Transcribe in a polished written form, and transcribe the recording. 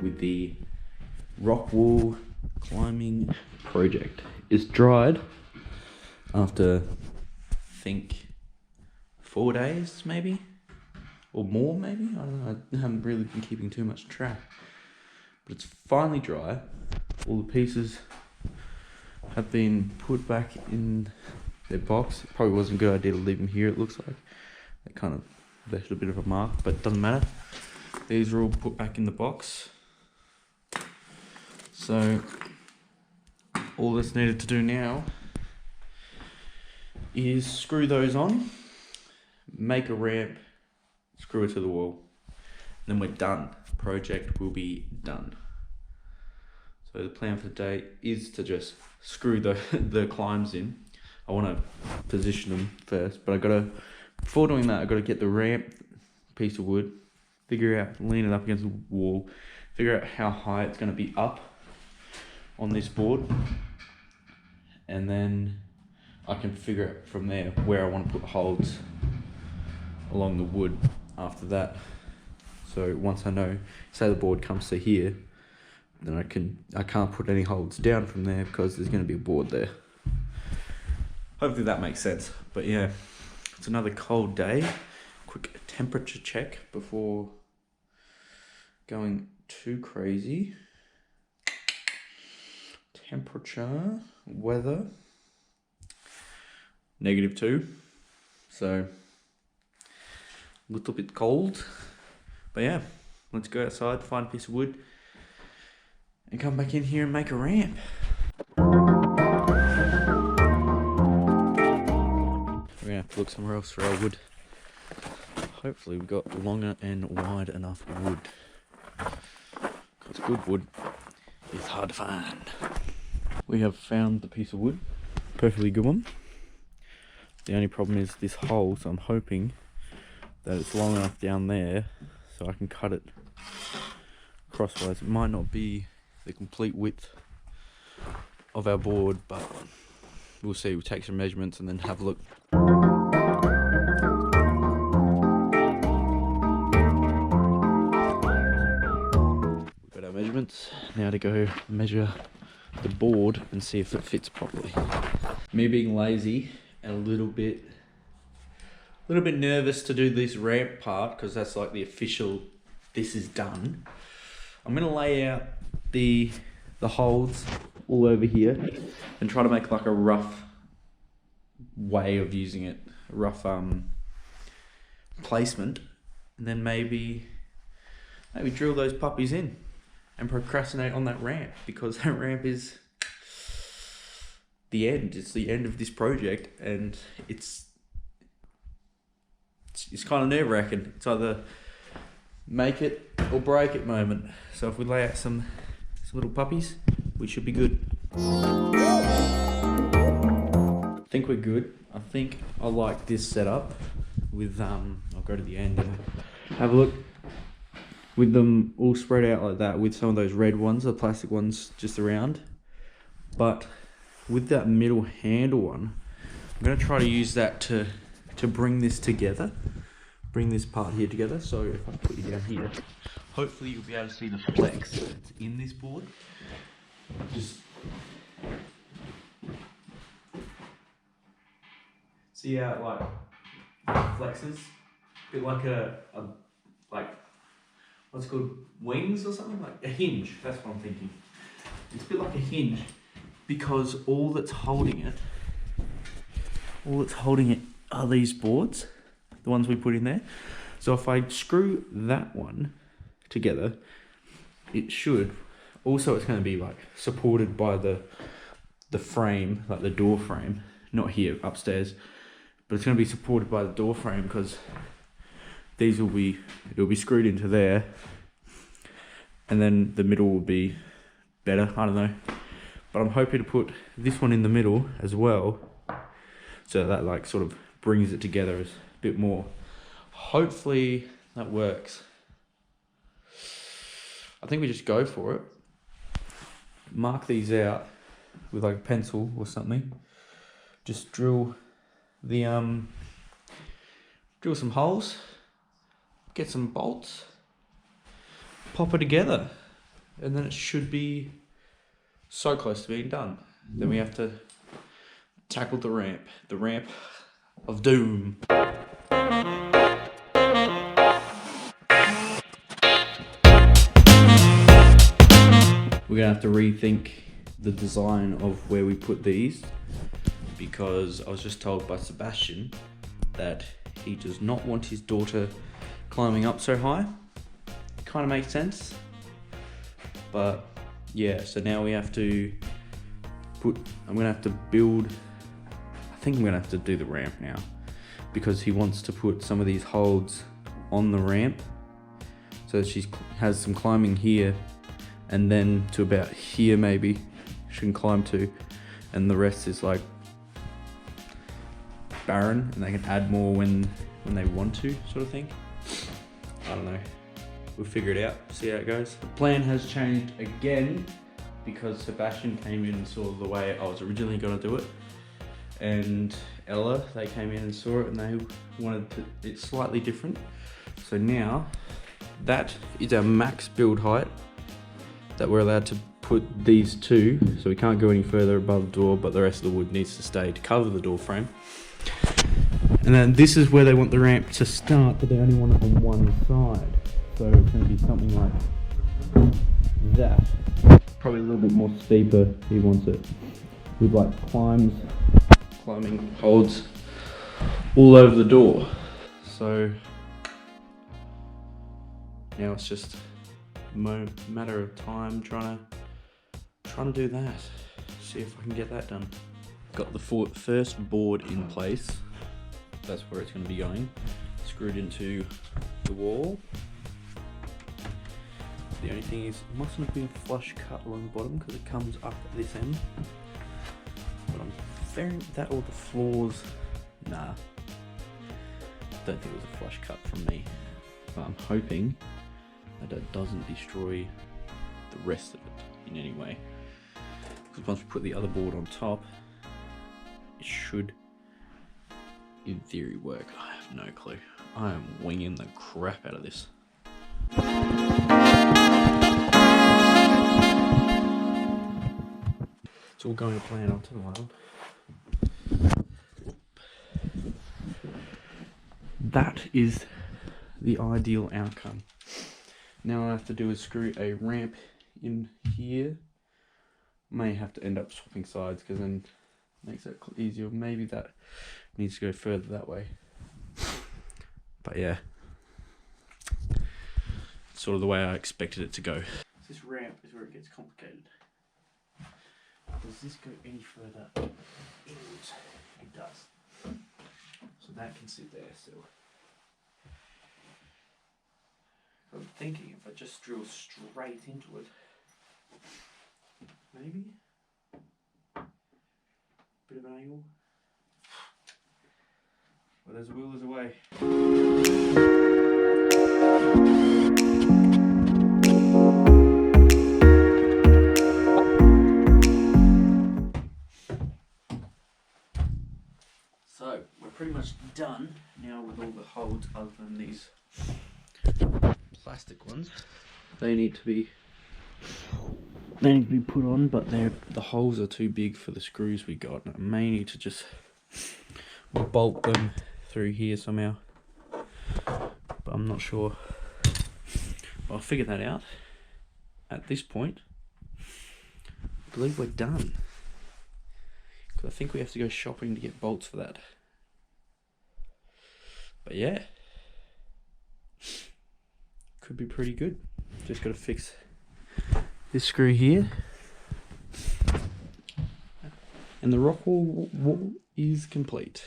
with the rock wall climbing project. It's dried after, I think, 4 days maybe, or more maybe. I don't know. I haven't really been keeping too much track, but it's finally dry. All the pieces have been put back in their box. It probably wasn't a good idea to leave them here. It looks like they kind of left a bit of a mark, but it doesn't matter. These are all put back in the box. So all that's needed to do now is screw those on, make a ramp, screw it to the wall, and then we're done. Project will be done. So the plan for the day is to just screw the climbs in. I want to position them first, but before doing that, I got to get the ramp piece of wood, figure out, lean it up against the wall, figure out how high it's going to be up on this board, and then I can figure out from there where I want to put holds along the wood after that. So once I know, say the board comes to here, then I can't put any holds down from there because there's going to be a board there. Hopefully that makes sense. But yeah, it's another cold day. Quick temperature check before going too crazy. Temperature, weather, -2. So a little bit cold. But yeah, let's go outside, find a piece of wood, and come back in here and make a ramp. We're gonna have to look somewhere else for our wood. Hopefully we've got longer and wide enough wood, because good wood is hard to find. We have found the piece of wood, perfectly good one. The only problem is this hole, so I'm hoping that it's long enough down there so I can cut it crosswise. It might not be the complete width of our board, but we'll see. We'll take some measurements and then have a look. We've got our measurements. Now to go measure the board and see if it fits properly. Me being lazy and a little bit nervous to do this ramp part, because that's like the official, this is done. I'm gonna lay out the holes all over here and try to make like a rough way of using it, a rough placement, and then maybe drill those puppies in and procrastinate on that ramp, because that ramp is the end. It's the end of this project, and it's kind of nerve-wracking. It's either make it or break it moment. So if we lay out some little puppies, we should be good. I think we're good. I think I like this setup with I'll go to the end and have a look, with them all spread out like that, with some of those red ones, the plastic ones just around. But with that middle handle one, I'm going to try to use that to bring this together, bring this part here together. So if I put you down here, hopefully you'll be able to see the flex that's in this board. Just see how it like flexes, a bit like a like what's it called, wings or something, like a hinge. That's what I'm thinking. It's a bit like a hinge, because all that's holding it are these boards, the ones we put in there. So if I screw that one together, it should also, it's going to be like supported by the frame, like the door frame, not here upstairs, but it's going to be supported by the door frame, because it'll be screwed into there, and then the middle will be better. I don't know, but I'm hoping to put this one in the middle as well, so that like sort of brings it together a bit more. Hopefully that works. I think we just go for it. Mark these out with like a pencil or something. Just drill some holes, get some bolts, pop it together. and then it should be so close to being done. Then we have to tackle the ramp of doom. We're gonna have to rethink the design of where we put these, because I was just told by Sebastian that he does not want his daughter climbing up so high. Kind of makes sense, but yeah, so now we have to I'm gonna have to build, I think I'm gonna have to do the ramp now, because he wants to put some of these holds on the ramp so she has some climbing here, and then to about here maybe she can climb to, and the rest is like barren and they can add more when they want to, sort of thing. I don't know, we'll figure it out, see how it goes. The plan has changed again because Sebastian came in and saw the way I was originally going to do it, and Ella, they came in and saw it and they wanted it slightly different. So now that is our max build height that we're allowed to put these two, so we can't go any further above the door, but the rest of the wood needs to stay to cover the door frame. And then this is where they want the ramp to start, but they only want it on one side, so it's going to be something like that. Probably a little bit more steeper. He wants it with like climbing holds all over the door. So now it's just a matter of time trying to do that. See if I can get that done. Got the first board in place. That's where it's going to be going. Screwed into the wall. The only thing is, it mustn't be a flush cut along the bottom because it comes up at this end. But I'm fearing that all the floors, nah. Don't think it was a flush cut from me. But I'm hoping that it doesn't destroy the rest of it in any way. Because once we put the other board on top, it should, in theory, work. I have no clue. I am winging the crap out of this. It's all going to plan onto the line. That is the ideal outcome. Now all I have to do is screw a ramp in here. May have to end up swapping sides because then it makes it easier. Maybe that needs to go further that way. But yeah, it's sort of the way I expected it to go. This ramp is where it gets complicated. Does this go any further inwards? It does. So that can sit there still. I'm thinking if I just drill straight into it, maybe? Bit of an angle. But there's a will, there's a way. So, we're pretty much done now with all the holds other than these plastic ones. They need to be put on, but the holes are too big for the screws we got. I may need to just bolt them through here somehow, but I'm not sure. I'll figure that out. At this point, I believe we're done, because I think we have to go shopping to get bolts for that. But yeah, could be pretty good. Just got to fix this screw here, and the rock wall is complete.